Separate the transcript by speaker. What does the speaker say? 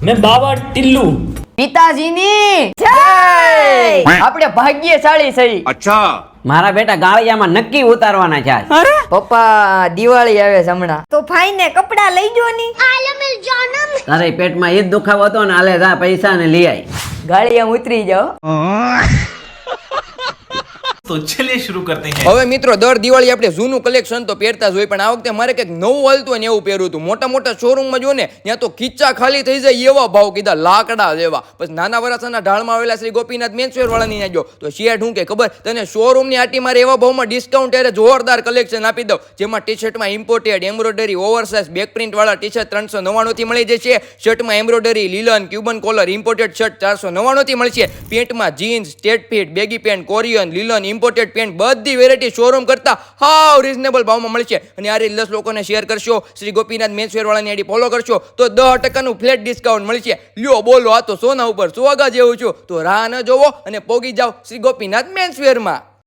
Speaker 1: मैं बाबा टिल्लू।
Speaker 2: પિતાજીની જય. આપણે ભાગ્યશાળી થઈ.
Speaker 3: अच्छा
Speaker 4: મારા બેટા ગાળિયામાં નક્કી ઉતારવાના છે આજ.
Speaker 2: પપ્પા દિવાળી આવે છે હમણાં.
Speaker 5: તો ભાઈ ને કપડા લઈ જો ની.
Speaker 4: તારે પેટમાં ઈ જ દુખાવો હતો ને, હાલે જા પૈસા ને લઈ આય.
Speaker 2: ગાળિયામાં ઉતરી જાઓ.
Speaker 1: तो चलिए शुरू करते हैं।
Speaker 6: હવે મિત્રો દર દિવાળી આપણે જૂનું કલેક્શન તો પહેરતા જ હોય, પણ આ વખતે મારે કંઈક નવું હાલતું હોય ને એવું પહેરવું હતું. મોટા મોટા શોરૂમમાં જો ને ત્યાં તો ખીચા ખાલી થઈ જાય એવા ભાવ કીધા, લાકડા જેવા. પછી નાના વરાસાના ઢાળમાં આવેલા શ્રી ગોપીનાથ મેન્સવેર વાળાની ત્યાં જો તો શેઠ હું કે ખબર તને શોરૂમની આટી મારે એવા ભાવમાં ડિસ્કાઉન્ટ ત્યારે જોરદાર કલેક્શન આપી દઉં, જેમાં ટી શર્ટમાં imported embroidery oversize back print વાળા ટી શર્ટ 399 થી મળી જશે. શર્ટમાં embroidery linen Cuban collar imported shirt 499 થી મળશે. પેન્ટમાં jeans straight fit baggy pant Korean linen imported pant બધી વેરાયટી શોરૂમ કરતા હાવ રીઝનેબલ ભાવમાં મળશે. અને આ રીલ 10 લોકોને શેર કરશો, શ્રી ગોપીનાથ મેન્સવેર વાળાની આઈડી ફોલો કરશો તો 10% ફ્લેટ ડિસ્કાઉન્ટ મળશે. લ્યો બોલો, આ તો સોના ઉપર સોગા જેવું છું. તો રાહ ન જોવો અને પોગી જાઓ શ્રી ગોપીનાથ મેન્સવેરમાં.